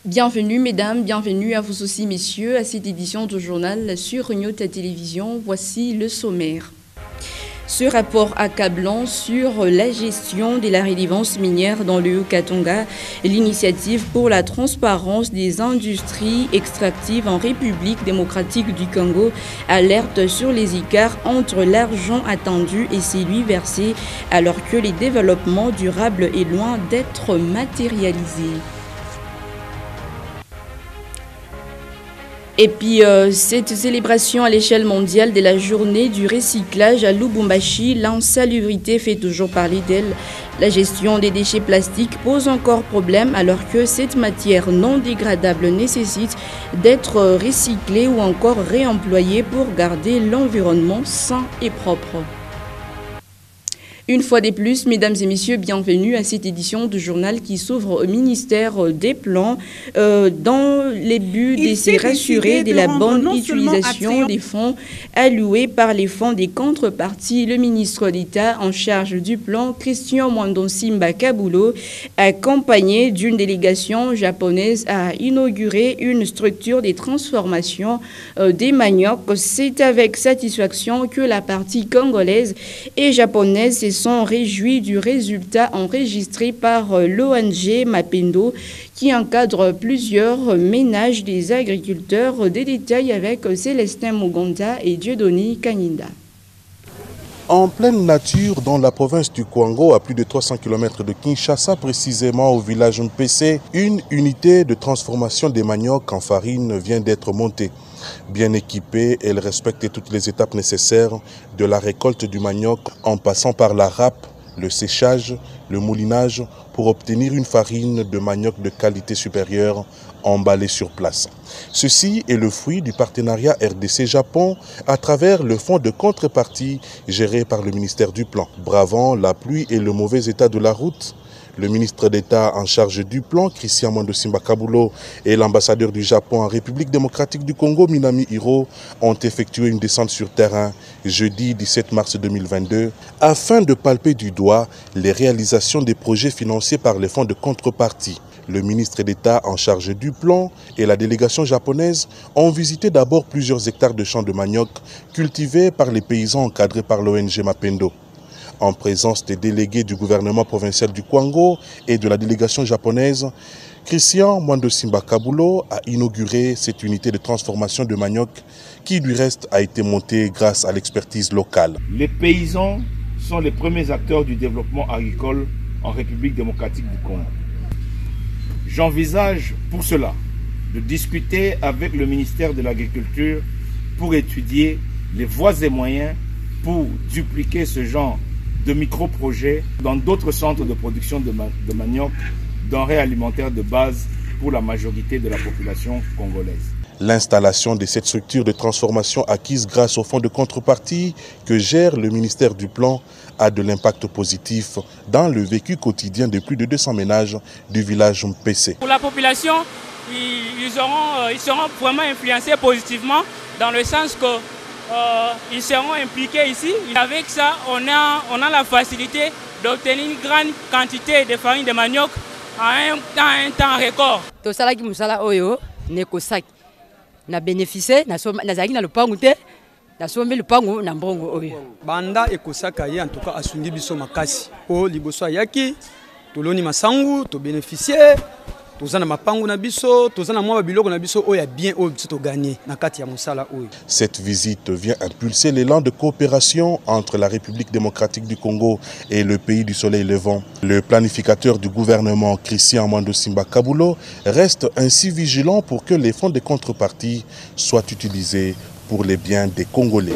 Bienvenue mesdames, bienvenue à vous aussi messieurs à cette édition du journal sur Nyota Télévision. Voici le sommaire. Ce rapport accablant sur la gestion de la redevance minière dans le Haut-Katanga, l'initiative pour la transparence des industries extractives en République démocratique du Congo alerte sur les écarts entre l'argent attendu et celui versé alors que le développement durable est loin d'être matérialisé. Et puis, cette célébration à l'échelle mondiale de la journée du recyclage à Lubumbashi, l'insalubrité fait toujours parler d'elle. La gestion des déchets plastiques pose encore problème alors que cette matière non dégradable nécessite d'être recyclée ou encore réemployée pour garder l'environnement sain et propre. Une fois de plus, mesdames et messieurs, bienvenue à cette édition du journal qui s'ouvre au ministère des Plans dans les buts de se rassurer de la bonne utilisation des fonds alloués par les fonds des contreparties. Le ministre d'État en charge du plan, Christian Mwandonsimba Kabulo, accompagné d'une délégation japonaise, a inauguré une structure de transformation des maniocs. C'est avec satisfaction que la partie congolaise et japonaise sont réjouis du résultat enregistré par l'ONG Mapendo qui encadre plusieurs ménages des agriculteurs. Des détails avec Célestin Mugonda et Dieudonné Kanyinda. En pleine nature, dans la province du Kwango, à plus de 300 km de Kinshasa, précisément au village Mpese, une unité de transformation des maniocs en farine vient d'être montée. Bien équipée, elle respecte toutes les étapes nécessaires de la récolte du manioc en passant par la râpe, le séchage, le moulinage pour obtenir une farine de manioc de qualité supérieure emballée sur place. Ceci est le fruit du partenariat RDC-Japon à travers le fonds de contrepartie géré par le ministère du Plan. Bravant la pluie et le mauvais état de la route, le ministre d'État en charge du plan, Christian Mwandonsimba Kabulo, et l'ambassadeur du Japon en République démocratique du Congo, Minami Hiro, ont effectué une descente sur terrain jeudi 17 mars 2022 afin de palper du doigt les réalisations des projets financés par les fonds de contrepartie. Le ministre d'État en charge du plan et la délégation japonaise ont visité d'abord plusieurs hectares de champs de manioc cultivés par les paysans encadrés par l'ONG Mapendo. En présence des délégués du gouvernement provincial du Kwango et de la délégation japonaise, Christian Mwandonsimba Kabulo a inauguré cette unité de transformation de manioc qui, du reste, a été montée grâce à l'expertise locale. Les paysans sont les premiers acteurs du développement agricole en République démocratique du Congo. J'envisage pour cela de discuter avec le ministère de l'Agriculture pour étudier les voies et moyens pour dupliquer ce genre de micro-projets dans d'autres centres de production de manioc, denrées alimentaires de base pour la majorité de la population congolaise. L'installation de cette structure de transformation acquise grâce au fonds de contrepartie que gère le ministère du Plan a de l'impact positif dans le vécu quotidien de plus de 200 ménages du village Mpese. Pour la population, ils seront vraiment influencés positivement dans le sens que ils seront impliqués ici. Avec ça, on a la facilité d'obtenir une grande quantité de farine de manioc en un temps record. To salaki musala oyo nekosaki na bénéficier na zaki na lupangu te na sombe lupangu na mbongo oyo. Banda ekosaka ye en tout cas asungi biso makasi. O liboso yaki toloni masangu to bénéficier tozana mapangu na biso tozana mwa biloko na biso oya bien oyo biso to gagner na kati ya musala oyo. Cette visite vient impulser l'élan de coopération entre la République démocratique du Congo et le pays du soleil levant. Le planificateur du gouvernement, Christian Mwandonsimba Kabulo, reste ainsi vigilant pour que les fonds de contrepartie soient utilisés pour les biens des Congolais.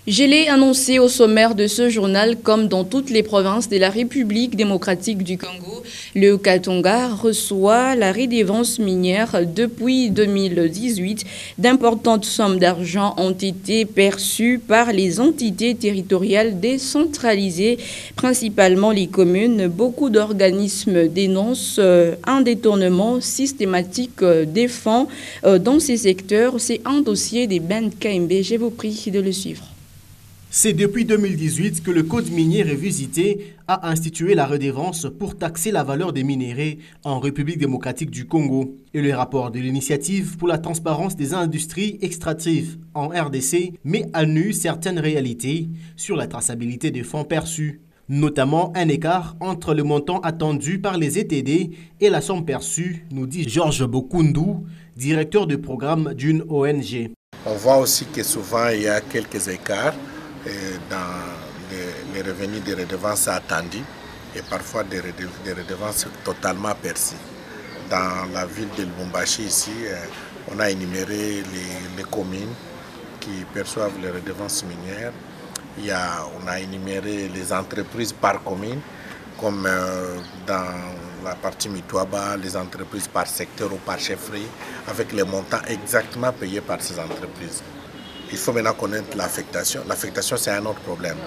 Je l'ai annoncé au sommaire de ce journal, comme dans toutes les provinces de la République démocratique du Congo, le Katanga reçoit la redevance minière depuis 2018. D'importantes sommes d'argent ont été perçues par les entités territoriales décentralisées, principalement les communes. Beaucoup d'organismes dénoncent un détournement systématique des fonds dans ces secteurs. C'est un dossier des Ben KMB. Je vous prie de le suivre. C'est depuis 2018 que le Code minier revisité a institué la redevance pour taxer la valeur des minéraux en République démocratique du Congo. Et le rapport de l'initiative pour la transparence des industries extractives en RDC met à nu certaines réalités sur la traçabilité des fonds perçus, notamment un écart entre le montant attendu par les ETD et la somme perçue, nous dit Georges Bokundu, directeur de programme d'une ONG. On voit aussi que souvent il y a quelques écarts dans les revenus des redevances attendues et parfois des redevances totalement perçues. Dans la ville de Lubumbashi ici, on a énuméré les communes qui perçoivent les redevances minières. On a énuméré les entreprises par commune, comme dans la partie Mitouaba, les entreprises par secteur ou par chefferie, avec les montants exactement payés par ces entreprises. Il faut maintenant connaître l'affectation. L'affectation, c'est un autre problème.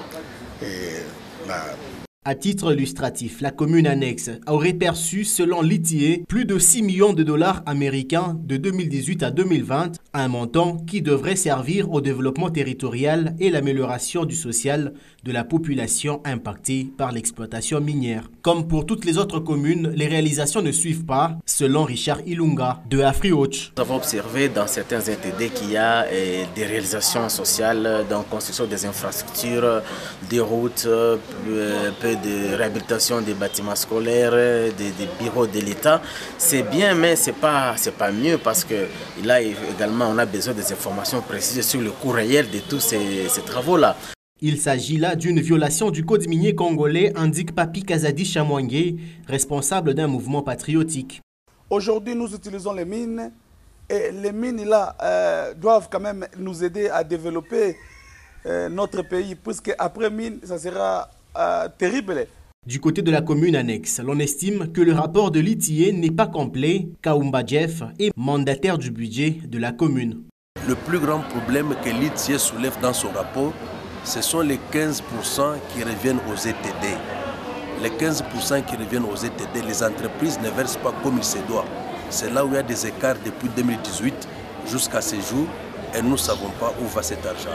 À titre illustratif, la commune annexe aurait perçu, selon l'ITIE, plus de 6 millions de dollars américains de 2018 à 2020, un montant qui devrait servir au développement territorial et l'amélioration du social de la population impactée par l'exploitation minière. Comme pour toutes les autres communes, les réalisations ne suivent pas, selon Richard Ilunga de AfriWatch. Nous avons observé dans certains ETD qu'il y a des réalisations sociales, dans la construction des infrastructures, des routes, de réhabilitation des bâtiments scolaires, des bureaux de l'État. C'est bien, mais c'est pas mieux parce que là également on a besoin des informations précises sur le coût réel de tous ces travaux-là. Il s'agit là d'une violation du code minier congolais, indique Papi Kazadi Chamwangé, responsable d'un mouvement patriotique. Aujourd'hui, nous utilisons les mines et les mines là doivent quand même nous aider à développer notre pays, puisque après mine, ça sera terrible. Du côté de la commune annexe, l'on estime que le rapport de l'ITIE n'est pas complet. Kaumba Jeff est mandataire du budget de la commune. Le plus grand problème que l'ITIE soulève dans son rapport, ce sont les 15% qui reviennent aux ETD. Les 15% qui reviennent aux ETD, les entreprises ne versent pas comme il se doit. C'est là où il y a des écarts depuis 2018 jusqu'à ce jour et nous ne savons pas où va cet argent.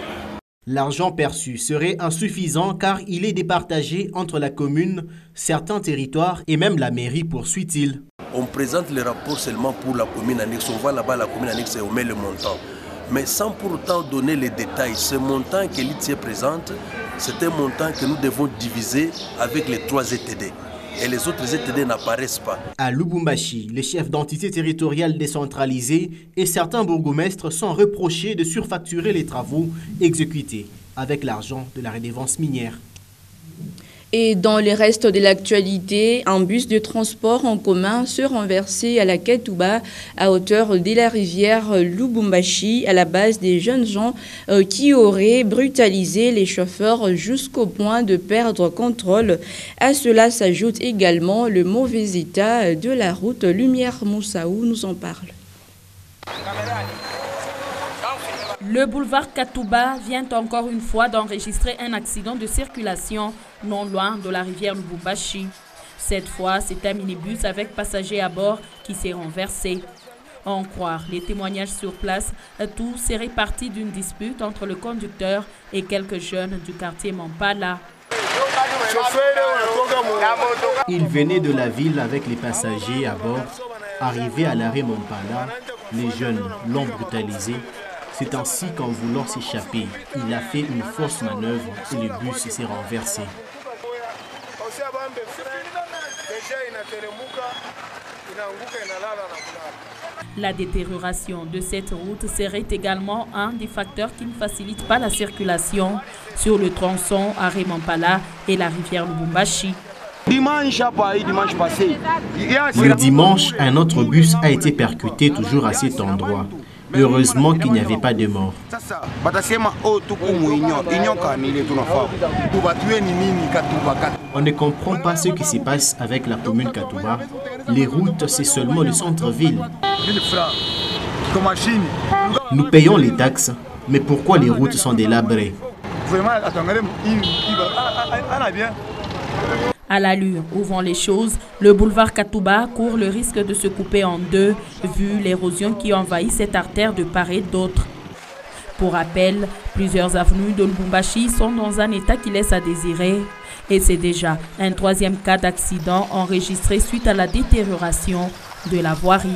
L'argent perçu serait insuffisant car il est départagé entre la commune, certains territoires et même la mairie, poursuit-il. On présente le rapport seulement pour la commune annexe. On voit là-bas la commune annexe et on met le montant. Mais sans pour autant donner les détails. Ce montant que l'ITIE présente, c'est un montant que nous devons diviser avec les 3 ETD. Et les autres ETD n'apparaissent pas. À Lubumbashi, les chefs d'entités territoriales décentralisées et certains bourgmestres sont reprochés de surfacturer les travaux exécutés avec l'argent de la redevance minière. Et dans le reste de l'actualité, un bus de transport en commun se renversé à la Katouba à hauteur de la rivière Lubumbashi à la base des jeunes gens qui auraient brutalisé les chauffeurs jusqu'au point de perdre contrôle. À cela s'ajoute également le mauvais état de la route. Lumière Moussaou nous en parle. Le boulevard Katouba vient encore une fois d'enregistrer un accident de circulation non loin de la rivière Lubumbashi. Cette fois, c'est un minibus avec passagers à bord qui s'est renversé. À en croire les témoignages sur place, tout serait parti d'une dispute entre le conducteur et quelques jeunes du quartier Mampala. Il venait de la ville avec les passagers à bord. Arrivé à l'arrêt Mampala, les jeunes l'ont brutalisé. C'est ainsi qu'en voulant s'échapper, il a fait une fausse manœuvre et le bus s'est renversé. La détérioration de cette route serait également un des facteurs qui ne facilitent pas la circulation sur le tronçon arrêt Mampala et la rivière Lubumbashi. Le dimanche, un autre bus a été percuté toujours à cet endroit. Heureusement qu'il n'y avait pas de morts. On ne comprend pas ce qui se passe avec la commune Katouba. Les routes, c'est seulement le centre-ville. Nous payons les taxes, mais pourquoi les routes sont délabrées? À l'allure où vont les choses, le boulevard Katouba court le risque de se couper en deux, vu l'érosion qui envahit cette artère de part et d'autre. Pour rappel, plusieurs avenues de Lubumbashi sont dans un état qui laisse à désirer. Et c'est déjà un troisième cas d'accident enregistré suite à la détérioration de la voirie.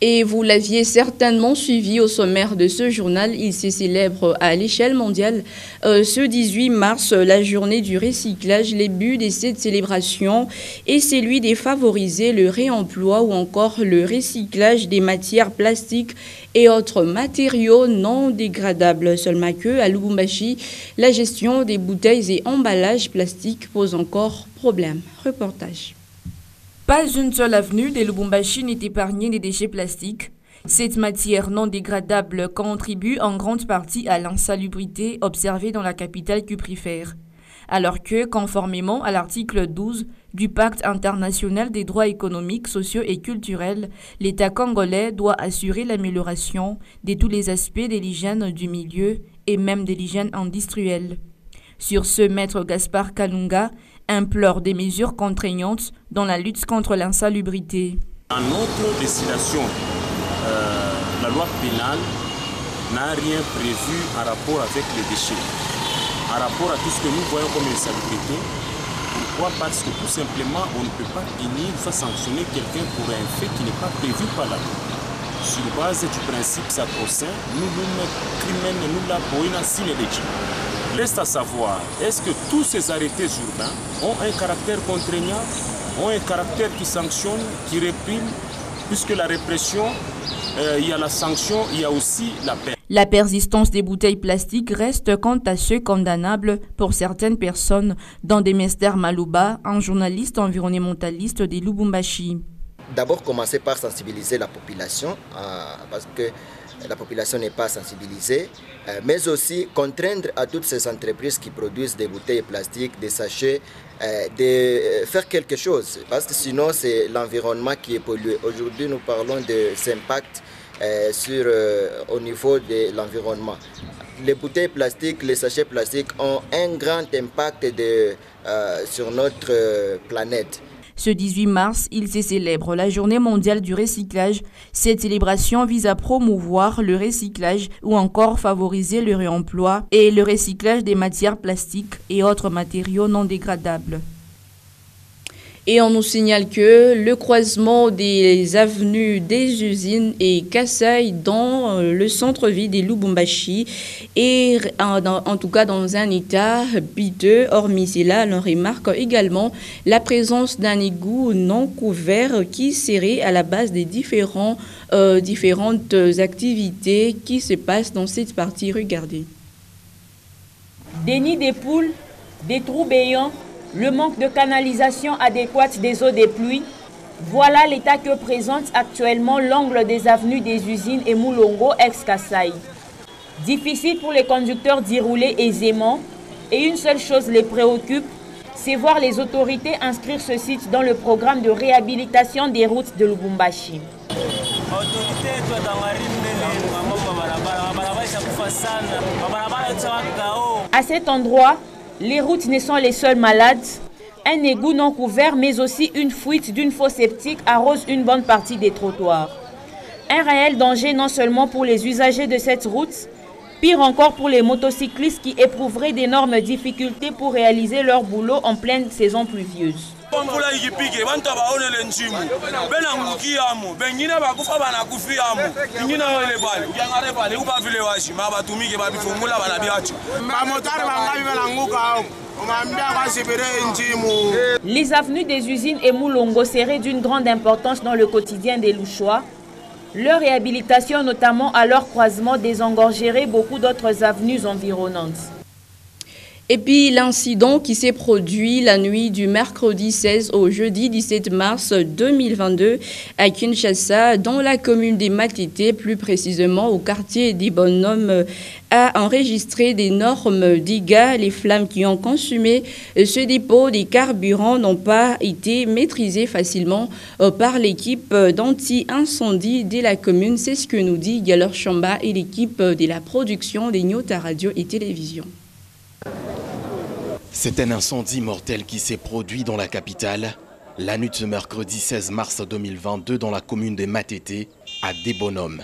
Et vous l'aviez certainement suivi au sommaire de ce journal, il se célèbre à l'échelle mondiale. Ce 18 mars, la journée du recyclage, les buts de cette célébration est celui de favoriser le réemploi ou encore le recyclage des matières plastiques et autres matériaux non dégradables. Seulement que à Lubumbashi, la gestion des bouteilles et emballages plastiques pose encore problème. Reportage. Pas une seule avenue de Lubumbashi n'est épargnée des déchets plastiques. Cette matière non dégradable contribue en grande partie à l'insalubrité observée dans la capitale cuprifère. Alors que, conformément à l'article 12 du Pacte international des droits économiques, sociaux et culturels, l'État congolais doit assurer l'amélioration de tous les aspects de l'hygiène du milieu et même de l'hygiène industrielle. Sur ce, Maître Gaspard Kalunga implore des mesures contraignantes dans la lutte contre l'insalubrité. En notre destination, la loi pénale n'a rien prévu en rapport avec les déchets, en rapport à tout ce que nous voyons comme insalubrité. Pourquoi? Parce que tout simplement, on ne peut pas punir, sanctionner quelqu'un pour un fait qui n'est pas prévu par la loi. Sur base du principe sacro-saint, nous crimen nous la poina sine legi. Reste à savoir, est-ce que tous ces arrêtés urbains ont un caractère contraignant, ont un caractère qui sanctionne, qui réprime, puisque la répression, il y a la sanction, il y a aussi la peine. La persistance des bouteilles plastiques reste quant à ce condamnable pour certaines personnes, dont Demester Malouba, un journaliste environnementaliste de Lubumbashi. D'abord commencer par sensibiliser la population, parce que la population n'est pas sensibilisée, mais aussi contraindre à toutes ces entreprises qui produisent des bouteilles plastiques, des sachets, de faire quelque chose, parce que sinon c'est l'environnement qui est pollué. Aujourd'hui nous parlons de cet impact au niveau de l'environnement. Les bouteilles plastiques, les sachets plastiques ont un grand impact sur notre planète. Ce 18 mars, il se célèbre la Journée mondiale du recyclage. Cette célébration vise à promouvoir le recyclage ou encore favoriser le réemploi et le recyclage des matières plastiques et autres matériaux non dégradables. Et on nous signale que le croisement des avenues des usines et Kasai dans le centre-ville de Lubumbashi est en tout cas dans un état piteux. Hormis cela, on remarque également la présence d'un égout non couvert qui serait à la base des différentes activités qui se passent dans cette partie. Regardez. Des nids de poules, des trous béants, le manque de canalisation adéquate des eaux des pluies, voilà l'état que présente actuellement l'angle des avenues des usines et Moulongo ex-Kasai. Difficile pour les conducteurs d'y rouler aisément et une seule chose les préoccupe, c'est voir les autorités inscrire ce site dans le programme de réhabilitation des routes de Lubumbashi. À cet endroit, les routes ne sont les seuls malades. Un égout non couvert, mais aussi une fuite d'une fosse septique arrose une bonne partie des trottoirs. Un réel danger non seulement pour les usagers de cette route, pire encore pour les motocyclistes qui éprouveraient d'énormes difficultés pour réaliser leur boulot en pleine saison pluvieuse. Les avenues des usines et Moulongo seraient d'une grande importance dans le quotidien des Louchois. Leur réhabilitation, notamment à leur croisement, désengorgerait beaucoup d'autres avenues environnantes. Et puis l'incident qui s'est produit la nuit du mercredi 16 au jeudi 17 mars 2022 à Kinshasa, dans la commune des Matete, plus précisément au quartier des Bonhommes, a enregistré d'énormes dégâts. Les flammes qui ont consumé ce dépôt des carburants n'ont pas été maîtrisées facilement par l'équipe d'anti-incendie de la commune. C'est ce que nous dit Galor Chamba et l'équipe de la production des Nyota Radio et Télévision. C'est un incendie mortel qui s'est produit dans la capitale la nuit de mercredi 16 mars 2022 dans la commune de Matete à Des Bonhommes.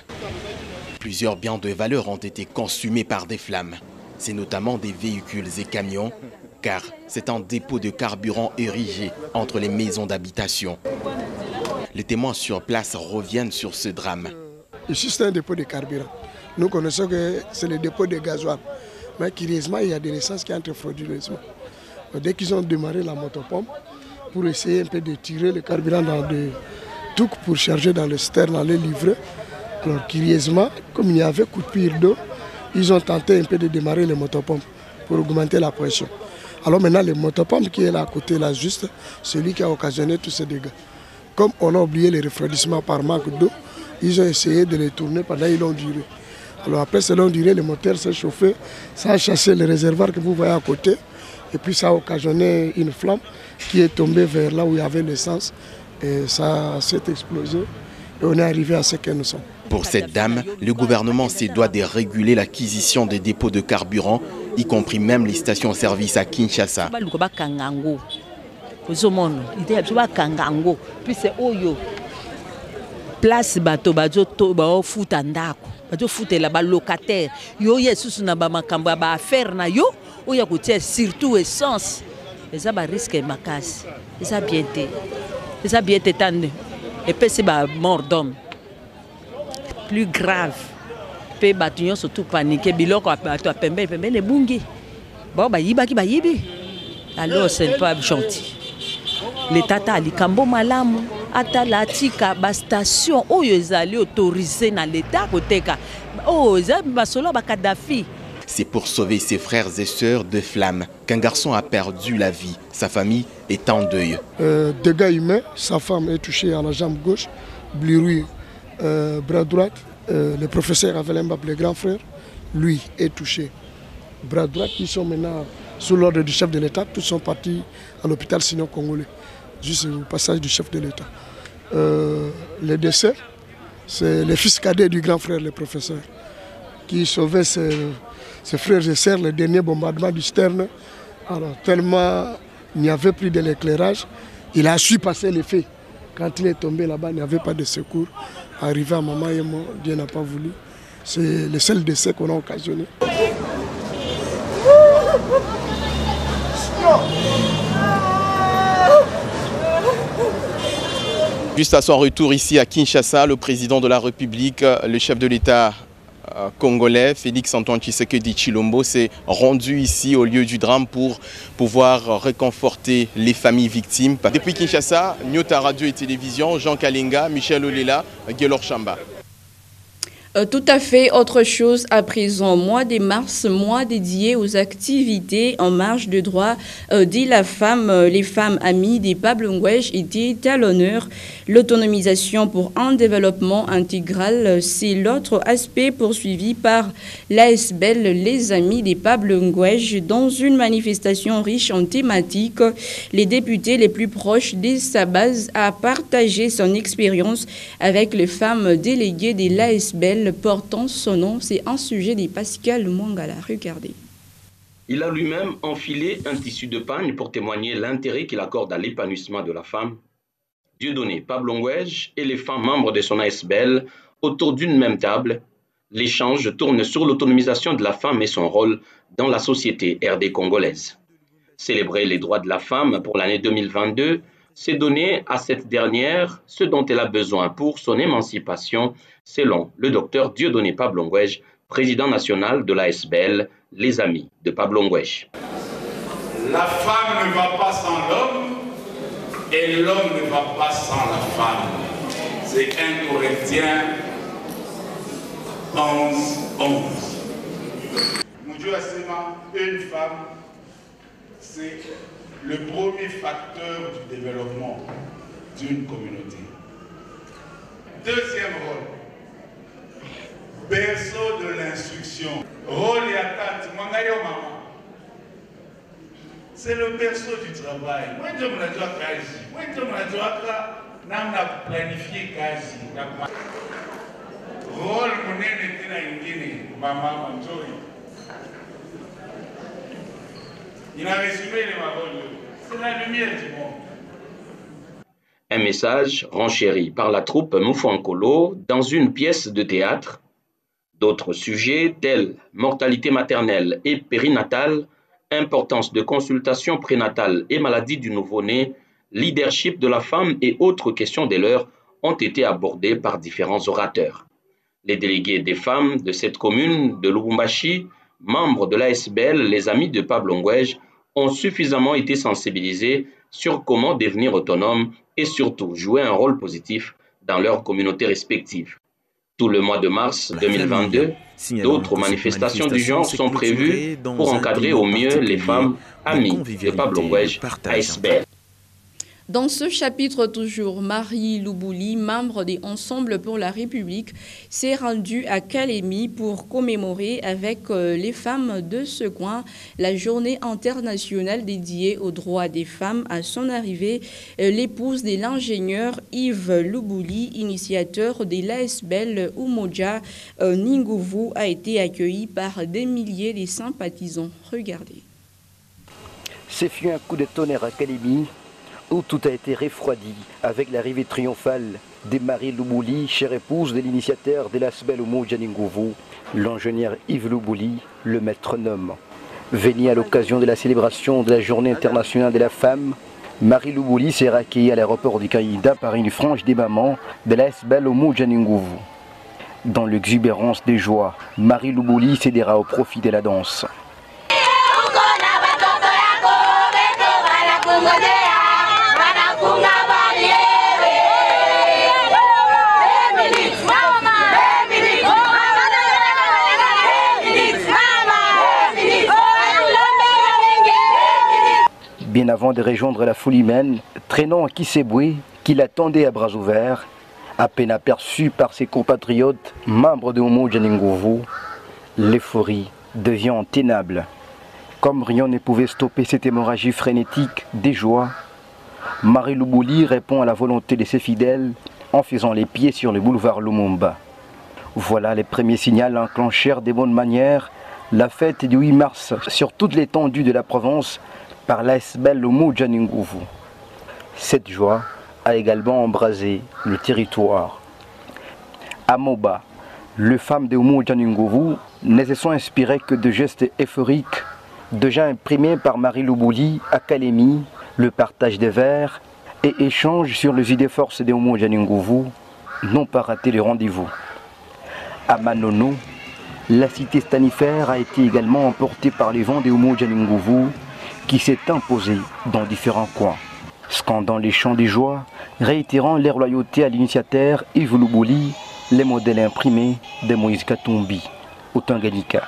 Plusieurs biens de valeur ont été consumés par des flammes. C'est notamment des véhicules et camions, car c'est un dépôt de carburant érigé entre les maisons d'habitation. Les témoins sur place reviennent sur ce drame. Ici, c'est un dépôt de carburant. Nous connaissons que c'est le dépôt de gasoil. Mais curieusement, il y a des essences qui entrent frauduleusement. Dès qu'ils ont démarré la motopompe, pour essayer un peu de tirer le carburant dans des toucs pour charger dans le stern, dans les livrets, alors curieusement, comme il y avait coup de pire d'eau, ils ont tenté un peu de démarrer les motopompes pour augmenter la pression. Alors maintenant, le motopompe qui est là à côté, là juste, celui qui a occasionné tous ces dégâts. Comme on a oublié les refroidissements par manque d'eau, ils ont essayé de les tourner pendant une longue durée. Alors après cette longue durée, le moteur s'est chauffé, ça a chassé le réservoir que vous voyez à côté, et puis ça a occasionné une flamme qui est tombée vers là où il y avait l'essence, et ça s'est explosé, et on est arrivé à ce que nous sommes. Pour cette dame, le gouvernement se doit de réguler l'acquisition des dépôts de carburant, y compris même les stations-service à Kinshasa. Place bato bazo futa ndako bazo futela ba locataire yo yesusu na ba makambo ba affaire na yo oya kotia surtout essence eza ba risque makasi eza bien te tande et puis c'est ba mort d'homme plus grave pe bato nyo surtout paniquer biloko bato pembe ne bungi bon ba yibi alors c'est pas gentil l'état a likambo malamu ata la tika ba station oyo ezali autorisé na l'état koteka oh za basolo ba Kadhafi. C'est pour sauver ses frères et sœurs de flammes qu'un garçon a perdu la vie. Sa famille est en deuil. Dégâts humains, sa femme est touchée à la jambe gauche, blessure bras droit. Le professeur Avelemba, le grand frère, lui est touché. Bras droit, ils sont maintenant sous l'ordre du chef de l'État. Tous sont partis à l'hôpital Sino congolais, juste au passage du chef de l'État. Le décès, c'est le fils cadet du grand frère, le professeur, qui sauvait ses frères et sœurs, le dernier bombardement du Stern. Alors, tellement il n'y avait plus de l'éclairage, il a su passer les faits. Quand il est tombé là-bas, il n'y avait pas de secours. Arrivé à maman et moi, Dieu n'a pas voulu. C'est le seul décès qu'on a occasionné. Juste à son retour ici à Kinshasa, le président de la République, le chef de l'État congolais, Félix Antoine Tshisekedi Tshilombo, s'est rendu ici au lieu du drame pour pouvoir réconforter les familles victimes. Depuis Kinshasa, Nyota Radio et Télévision, Jean Kalinga, Michel Olela, Guélor Chamba. Tout à fait autre chose à présent. Mois de mars, mois dédié aux activités en marge de droit dit la femme. Les femmes amies des Pablo Ngwesh étaient à l'honneur. L'autonomisation pour un développement intégral, c'est l'autre aspect poursuivi par l'ASBEL, les amis des Pablo Ngwesh, dans une manifestation riche en thématiques. Les députés les plus proches de sa base a partagé son expérience avec les femmes déléguées de l'ASBEL portant son nom. C'est un sujet de Pascal Mwangala. Regardez. Il a lui-même enfilé un tissu de pagne pour témoigner l'intérêt qu'il accorde à l'épanouissement de la femme. Dieudonné Pablo Ngwesh et les femmes membres de son ASBEL autour d'une même table. L'échange tourne sur l'autonomisation de la femme et son rôle dans la société RD congolaise. Célébrer les droits de la femme pour l'année 2022, c'est donner à cette dernière ce dont elle a besoin pour son émancipation, selon le docteur Dieudonné Pablo Ngwesh, président national de l'ASBEL, les amis de Pablo Ngwesh. La femme ne va pas sans l'homme et l'homme ne va pas sans la femme. C'est 1 Corinthiens 11. Une femme, c'est le premier facteur du développement d'une communauté. Deuxième rôle, berceau de l'instruction. Rôle et attente, maman. C'est le berceau du travail. Moi, je me dois quasi. Moi, je me dois planifier quasi. Rôle, mon était dans une Guinée. Maman, Manjori. Il a résumé les marolles. C'est la lumière du monde. Un message renchéri par la troupe Moufankolo dans une pièce de théâtre. D'autres sujets tels mortalité maternelle et périnatale, importance de consultation prénatale et maladie du nouveau-né, leadership de la femme et autres questions de l'heure ont été abordées par différents orateurs. Les délégués des femmes de cette commune de Lubumbashi, membres de l'ASBL, les amis de Pablo Ngwej, ont suffisamment été sensibilisés sur comment devenir autonomes et surtout jouer un rôle positif dans leurs communautés respectives. Tout le mois de mars 2022, d'autres manifestations du genre sont prévues pour encadrer au mieux les femmes amies de Pablo Ngwej, ASBL. Dans ce chapitre toujours, Marie Loubouli, membre des Ensembles pour la République, s'est rendue à Kalemi pour commémorer avec les femmes de ce coin la journée internationale dédiée aux droits des femmes. À son arrivée, l'épouse de l'ingénieur Yves Loubouli, initiateur de l'ASBL Umoja Ningovu, a été accueillie par des milliers de sympathisants. Regardez. Ce fut un coup de tonnerre à Kalemi, où tout a été refroidi avec l'arrivée triomphale de Marie Loubouli, chère épouse de l'initiateur de l'ASBL Umoja Ningovu, l'ingénieur Yves Loubouli, le métronome. Venu à l'occasion de la célébration de la Journée internationale de la femme, Marie Loubouli s'est accueillie à l'aéroport du Canada par une frange des mamans de l'ASBL Umoja Ningovu. Dans l'exubérance des joies, Marie Loubouli cédera au profit de la danse. Bien avant de rejoindre la foule humaine, traînant Kisebwe, qui l'attendait à bras ouverts, à peine aperçu par ses compatriotes, membres de Umoja Ningovu, l'euphorie devient intenable. Comme rien ne pouvait stopper cette hémorragie frénétique des joies, Marie Loubouli répond à la volonté de ses fidèles en faisant les pieds sur le boulevard Lumumba. Voilà les premiers signaux enclenchèrent des bonnes manières la fête du 8 mars sur toute l'étendue de la province par l'ASBL Umoja Ningovu. Cette joie a également embrasé le territoire. À Moba, les femmes de Umoja Ningovu ne se sont inspirées que de gestes euphoriques, déjà imprimés par Marie Loubouli à Kalemi, le partage des verres et échange sur les idées forces de Umoja Ningovu n'ont pas raté le rendez-vous. À Manono, la cité stanifère a été également emportée par les vents de Umoja Ningovu qui s'est imposé dans différents coins, scandant les chants des joies, réitérant les loyautés à l'initiateur Yves Loubouli, les modèles imprimés de Moïse Katumbi au Tanganyika.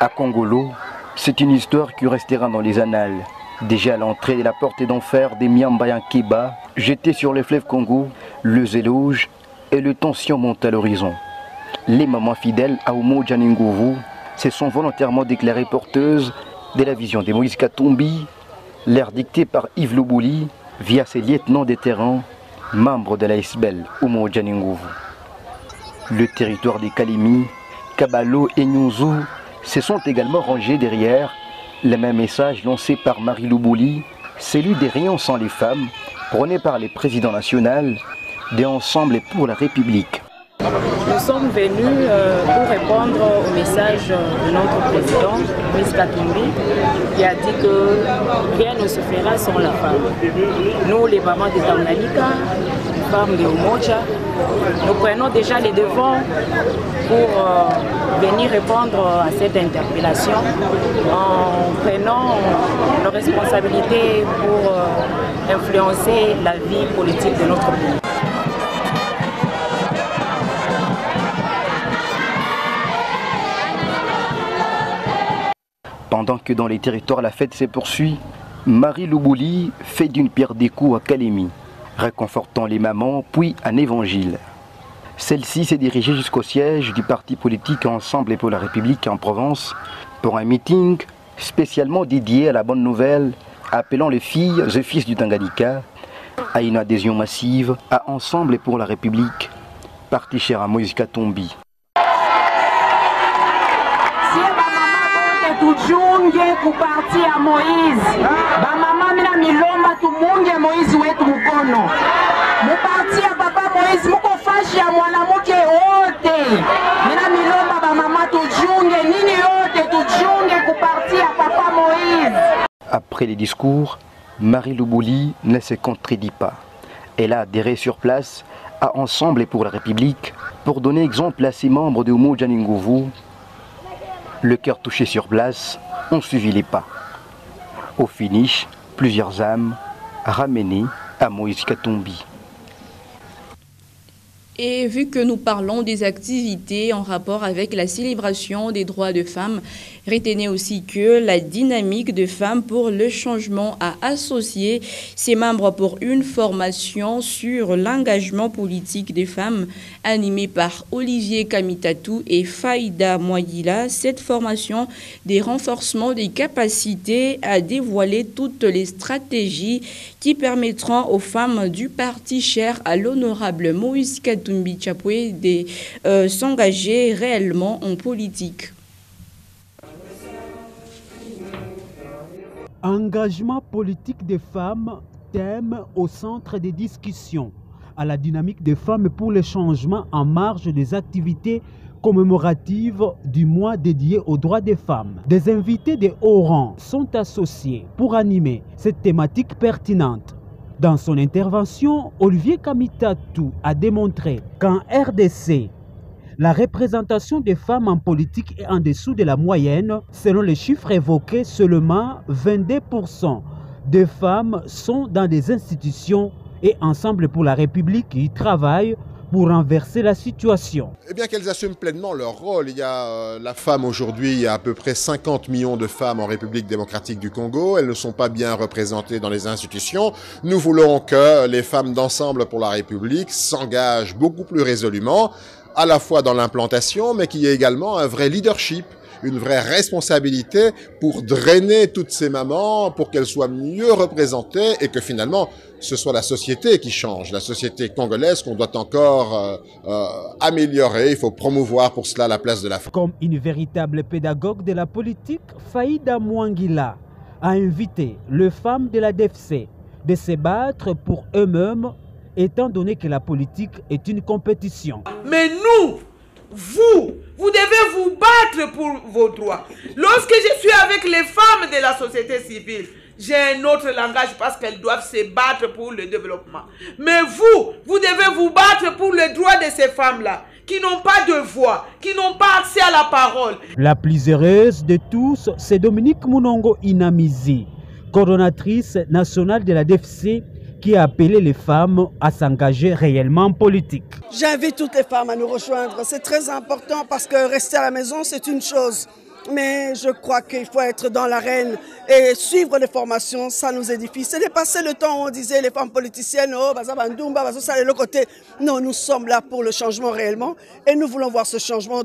À Kongolo, c'est une histoire qui restera dans les annales. Déjà à l'entrée de la porte d'enfer des Miambayankeba, jetés sur le fleuve Congo, les éloges et le tension montent à l'horizon. Les mamans fidèles à Umoja Ningovu se sont volontairement déclarées porteuses de la vision de Moïse Katumbi, l'air dicté par Yves Loubouli via ses lieutenants des terrains, membres de l'ASBL Umoja Ningovu. Le territoire des Kalemi, Kabalo et Nyunzu se sont également rangés derrière le même message lancé par Marie Loubouli, celui des Rions sans les femmes, prôné par les présidents nationaux des Ensembles pour la République. Nous sommes venus pour répondre au message de notre président, Moïse Katumbi, qui a dit que rien ne se fera sans la femme. Nous, les mamans de Tanganyika, les femmes de Umoja, nous prenons déjà les devants pour venir répondre à cette interpellation en prenant nos responsabilités pour influencer la vie politique de notre pays. Pendant que dans les territoires la fête se poursuit, Marie Loubouli fait d'une pierre des coups à Kalemi, réconfortant les mamans puis un évangile. Celle-ci s'est dirigée jusqu'au siège du parti politique Ensemble pour la République en Provence pour un meeting spécialement dédié à la bonne nouvelle, appelant les filles et fils du Tanganyika à une adhésion massive à Ensemble pour la République, parti cher à Moïse Katumbi. Tujunge kupatia Moizi bamama mina milomba tumunge Moizi wetu mkono mupatia baba Moizi muko fashi ya mwanamke wote mina Après les discours, Marie Loubouli ne se contredit pas. Elle a adhéré sur place à Ensemble et pour la République pour donner exemple à ses membres de Umoja Nguvu. Le cœur touché sur place, ont suivi les pas. Au finish, plusieurs âmes ramenées à Moïse Katumbi. Et vu que nous parlons des activités en rapport avec la célébration des droits de femmes, retenez aussi que la dynamique de Femmes pour le changement a associé ses membres pour une formation sur l'engagement politique des femmes animée par Olivier Kamitatou et Faïda Mouagila. Cette formation des renforcements des capacités a dévoilé toutes les stratégies qui permettront aux femmes du parti cher à l'honorable Moïse Katumbi Chapwe de s'engager réellement en politique. Engagement politique des femmes, thème au centre des discussions. À la dynamique des femmes pour le changement en marge des activités commémoratives du mois dédié aux droits des femmes. Des invités de haut rang sont associés pour animer cette thématique pertinente. Dans son intervention, Olivier Kamitatou a démontré qu'en RDC, la représentation des femmes en politique est en dessous de la moyenne. Selon les chiffres évoqués, seulement 22% des femmes sont dans des institutions et Ensemble pour la République qui travaillent pour renverser la situation. Eh bien qu'elles assument pleinement leur rôle. Il y a la femme aujourd'hui, il y a à peu près 50 millions de femmes en République démocratique du Congo. Elles ne sont pas bien représentées dans les institutions. Nous voulons que les femmes d'Ensemble pour la République s'engagent beaucoup plus résolument, à la fois dans l'implantation, mais qu'il y ait également un vrai leadership, une vraie responsabilité pour drainer toutes ces mamans, pour qu'elles soient mieux représentées et que finalement, ce soit la société qui change, la société congolaise qu'on doit encore améliorer. Il faut promouvoir pour cela la place de la femme. Comme une véritable pédagogue de la politique, Faïda Mouagila a invité les femmes de la DFC de se battre pour eux-mêmes, étant donné que la politique est une compétition. Mais nous, vous devez vous battre pour vos droits. Lorsque je suis avec les femmes de la société civile, j'ai un autre langage parce qu'elles doivent se battre pour le développement. Mais vous devez vous battre pour les droits de ces femmes-là, qui n'ont pas de voix, qui n'ont pas accès à la parole. La plus heureuse de tous, c'est Dominique Munongo Inamizi, coordonnatrice nationale de la DFC, qui a appelé les femmes à s'engager réellement en politique. J'invite toutes les femmes à nous rejoindre. C'est très important parce que rester à la maison, c'est une chose. Mais je crois qu'il faut être dans l'arène et suivre les formations, ça nous édifie. C'est dépassé le temps où on disait les femmes politiciennes, oh, ça le côté. Non, nous sommes là pour le changement réellement et nous voulons voir ce changement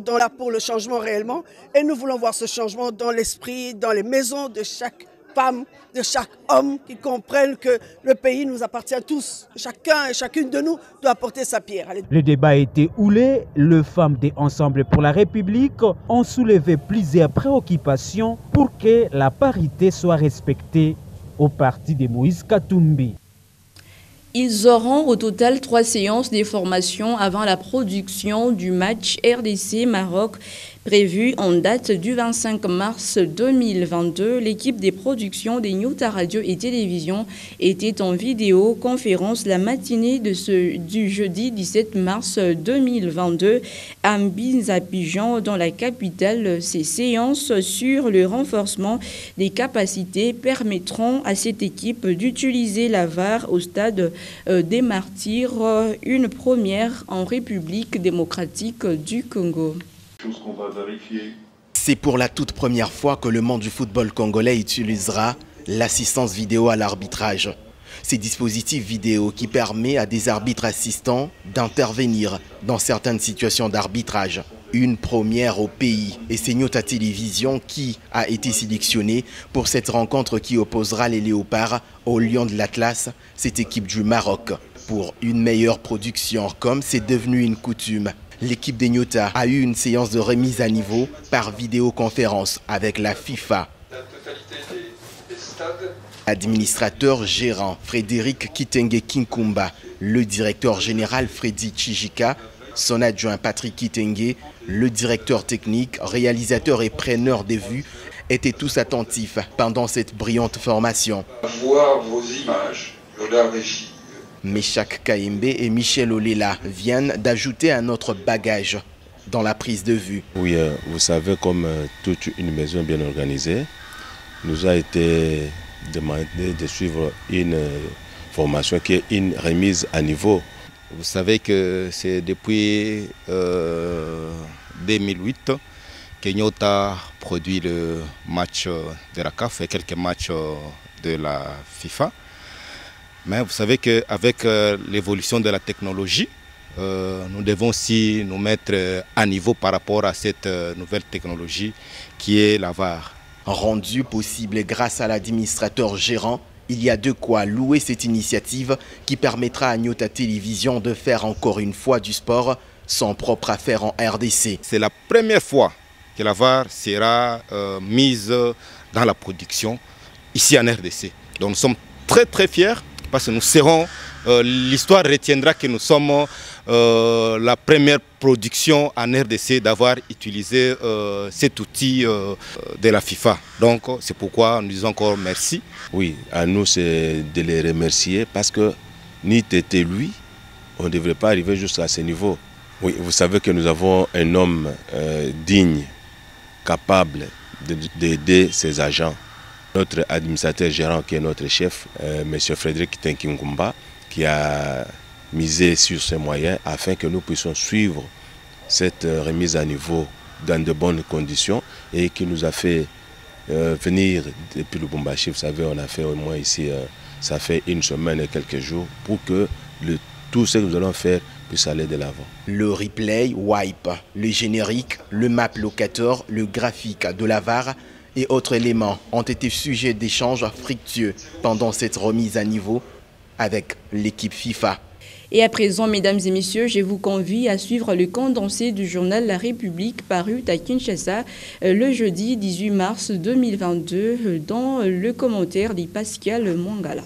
réellement et nous voulons voir ce changement dans l'esprit, dans les maisons de chaque femme, de chaque homme qui comprennent que le pays nous appartient à tous. Chacun et chacune de nous doit apporter sa pierre. Le débat a été houlé. Les femmes de Ensemble pour la République ont soulevé plusieurs préoccupations pour que la parité soit respectée au parti de Moïse Katumbi. Ils auront au total 3 séances de formation avant la production du match RDC-Maroc prévu en date du 25 mars 2022. L'équipe des productions des Nyota Radio et Télévision était en vidéoconférence la matinée du jeudi 17 mars 2022 à Mbinza-Pigeon dans la capitale. Ces séances sur le renforcement des capacités permettront à cette équipe d'utiliser la VAR au stade des Martyrs, une première en République démocratique du Congo. C'est pour la toute première fois que le monde du football congolais utilisera l'assistance vidéo à l'arbitrage. Ces dispositifs vidéo qui permettent à des arbitres assistants d'intervenir dans certaines situations d'arbitrage. Une première au pays et c'est Nyota Télévision qui a été sélectionné pour cette rencontre qui opposera les Léopards aux Lions de l'Atlas, cette équipe du Maroc. Pour une meilleure production, comme c'est devenu une coutume, l'équipe des Nyota a eu une séance de remise à niveau par vidéoconférence avec la FIFA. Administrateur gérant Frédéric Kitenge Kinkumba, le directeur général Freddy Chijika, son adjoint Patrick Kitenge, le directeur technique, réalisateur et preneur des vues étaient tous attentifs pendant cette brillante formation. Voir vos images de la régie. Meshak Kaembe et Michel Olela viennent d'ajouter un autre bagage dans la prise de vue. Oui, vous savez, comme toute une maison bien organisée, nous a été demandé de suivre une formation qui est une remise à niveau. Vous savez que c'est depuis 2008 que Nyota produit le match de la CAF et quelques matchs de la FIFA. Mais vous savez qu'avec l'évolution de la technologie, nous devons aussi nous mettre à niveau par rapport à cette nouvelle technologie qui est la VAR. Rendu possible grâce à l'administrateur gérant, il y a de quoi louer cette initiative qui permettra à Nyota Télévision de faire encore une fois du sport son propre affaire en RDC. C'est la première fois que la VAR sera mise dans la production ici en RDC. Donc nous sommes très fiers parce que nous serons, l'histoire retiendra que nous sommes la première production en RDC d'avoir utilisé cet outil de la FIFA. Donc c'est pourquoi nous disons encore merci. Oui, à nous c'est de les remercier parce que ni t'étais lui, on ne devrait pas arriver jusqu'à ce niveau. Oui, vous savez que nous avons un homme digne, capable d'aider ses agents. Notre administrateur gérant qui est notre chef, M. Frédéric Tenkingumba, qui a misé sur ces moyens afin que nous puissions suivre cette remise à niveau dans de bonnes conditions et qui nous a fait venir depuis Lubumbashi. Vous savez, on a fait au moins ici, ça fait une semaine et quelques jours pour que tout ce que nous allons faire puisse aller de l'avant. Le replay, wipe, le générique, le map locator, le graphique de la VAR et autres éléments ont été sujets d'échanges fructueux pendant cette remise à niveau avec l'équipe FIFA. Et à présent, mesdames et messieurs, je vous convie à suivre le condensé du journal La République paru à Kinshasa le jeudi 18 mars 2022 dans le commentaire de Pascal Mwangala.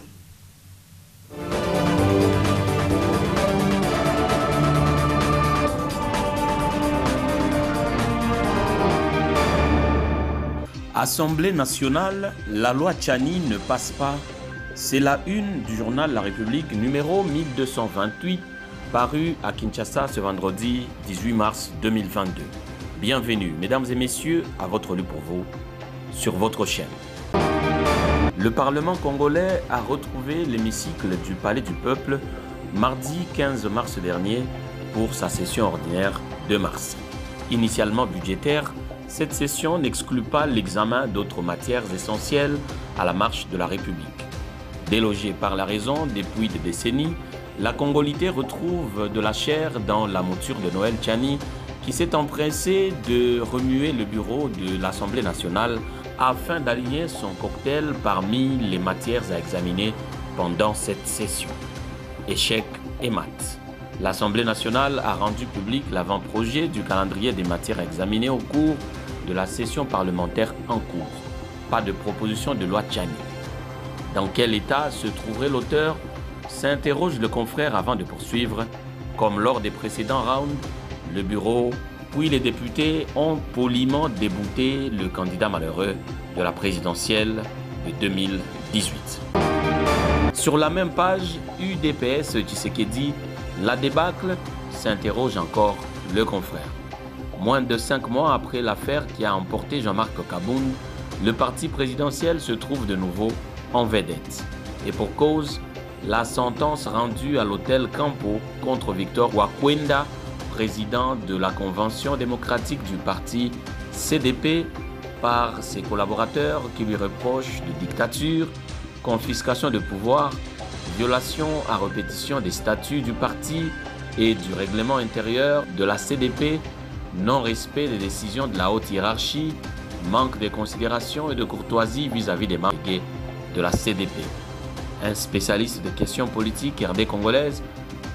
Assemblée nationale, la loi Tchani ne passe pas. C'est la une du journal La République numéro 1228 paru à Kinshasa ce vendredi 18 mars 2022. Bienvenue, mesdames et messieurs, à votre lu pour vous sur votre chaîne. Le Parlement congolais a retrouvé l'hémicycle du Palais du Peuple mardi 15 mars dernier pour sa session ordinaire de mars. Initialement budgétaire, cette session n'exclut pas l'examen d'autres matières essentielles à la marche de la République. Délogée par la raison depuis des décennies, la Congolité retrouve de la chair dans la mouture de Noël Tchani qui s'est empressé de remuer le bureau de l'Assemblée nationale afin d'aligner son cocktail parmi les matières à examiner pendant cette session. Échec et maths. L'Assemblée nationale a rendu public l'avant-projet du calendrier des matières à examiner au cours de la session parlementaire en cours. Pas de proposition de loi Tchani. Dans quel état se trouverait l'auteur, s'interroge le confrère avant de poursuivre. Comme lors des précédents rounds, le bureau puis les députés ont poliment débouté le candidat malheureux de la présidentielle de 2018. Sur la même page, UDPS Tshisekedi, la débâcle, s'interroge encore le confrère. Moins de 5 mois après l'affaire qui a emporté Jean-Marc Kabound, le parti présidentiel se trouve de nouveau en vedette. Et pour cause, la sentence rendue à l'hôtel Campo contre Victor Wakwenda, président de la Convention démocratique du parti CDP, par ses collaborateurs qui lui reprochent de dictature, confiscation de pouvoir, violation à répétition des statuts du parti et du règlement intérieur de la CDP, non-respect des décisions de la haute hiérarchie, manque de considération et de courtoisie vis-à-vis des membres de la CDP. Un spécialiste des questions politiques RD congolaise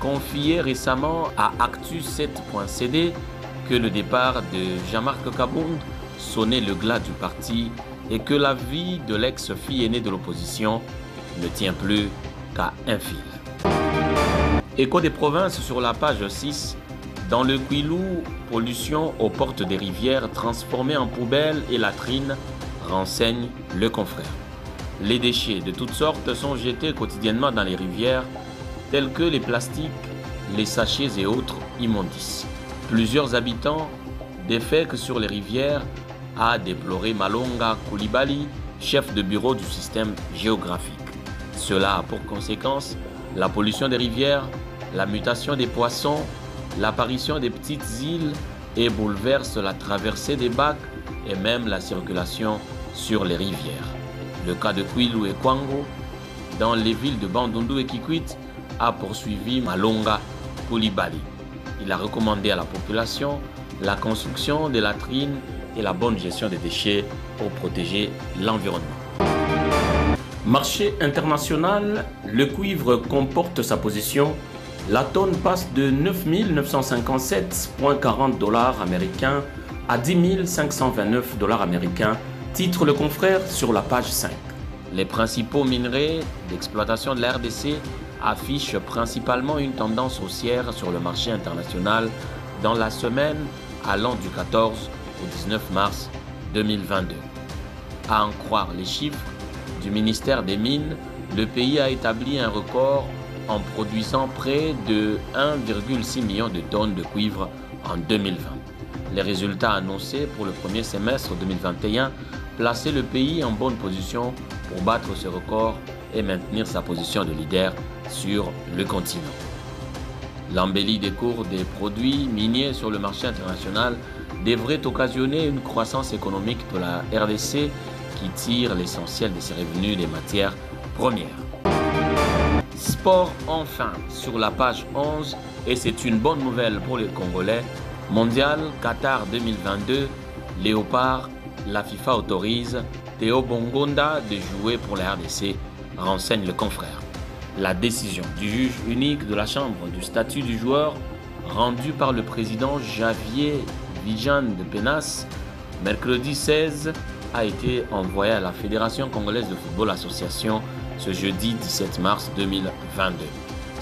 confiait récemment à Actu7.cd que le départ de Jean-Marc Kabound sonnait le glas du parti et que la vie de l'ex-fille aînée de l'opposition ne tient plus qu'à un fil. Écho des provinces sur la page 6. Dans le Kwilu, pollution aux portes des rivières transformée en poubelles et latrines renseigne Le Confrère. Les déchets de toutes sortes sont jetés quotidiennement dans les rivières, tels que les plastiques, les sachets et autres immondices. Plusieurs habitants défèquent sur les rivières, a déploré Malonga Koulibaly, chef de bureau du système géographique. Cela a pour conséquence la pollution des rivières, la mutation des poissons, l'apparition des petites îles et bouleverse la traversée des bacs et même la circulation sur les rivières. Le cas de Kwilu et Kwango, dans les villes de Bandundu et Kikwit, a poursuivi Malonga Koulibaly. Il a recommandé à la population la construction des latrines et la bonne gestion des déchets pour protéger l'environnement. Marché international, le cuivre comporte sa position. La tonne passe de 9 957,40 $ américains à 10 529 $ américains, titre Le Confrère sur la page 5. Les principaux minerais d'exploitation de la RDC affichent principalement une tendance haussière sur le marché international dans la semaine allant du 14 au 19 mars 2022. À en croire les chiffres du ministère des Mines, le pays a établi un record en produisant près de 1,6 million de tonnes de cuivre en 2020. Les résultats annoncés pour le premier semestre 2021 plaçaient le pays en bonne position pour battre ce record et maintenir sa position de leader sur le continent. L'embellie des cours des produits miniers sur le marché international devrait occasionner une croissance économique de la RDC qui tire l'essentiel de ses revenus des matières premières. Sport enfin sur la page 11 et c'est une bonne nouvelle pour les Congolais. Mondial Qatar 2022, Léopard, la FIFA autorise Théo Bongonda de jouer pour la RDC, renseigne Le Confrère. La décision du juge unique de la Chambre du statut du joueur, rendue par le président Javier Vijan de Penas, mercredi 16, a été envoyée à la Fédération congolaise de football association ce jeudi 17 mars 2022.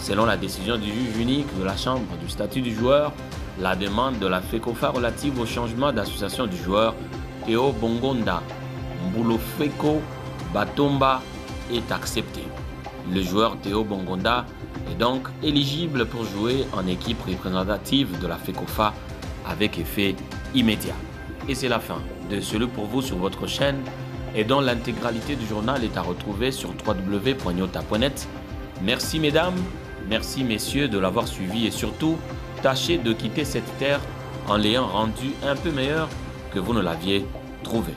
Selon la décision du juge unique de la Chambre du statut du joueur, la demande de la FECOFA relative au changement d'association du joueur Théo Bongonda Mbulofeko Batomba est acceptée. Le joueur Théo Bongonda est donc éligible pour jouer en équipe représentative de la FECOFA avec effet immédiat. Et c'est la fin de Ce Lu pour vous sur votre chaîne et dont l'intégralité du journal est à retrouver sur www.nyota.net. Merci mesdames, merci messieurs de l'avoir suivi et surtout, tâchez de quitter cette terre en l'ayant rendu un peu meilleur que vous ne l'aviez trouvé.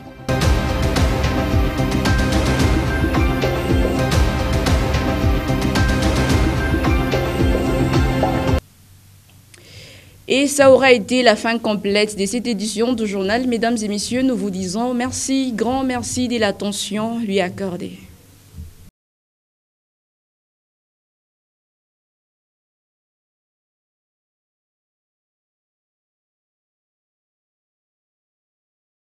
Et ça aura été la fin complète de cette édition du journal. Mesdames et messieurs, nous vous disons merci, grand merci de l'attention lui accordée.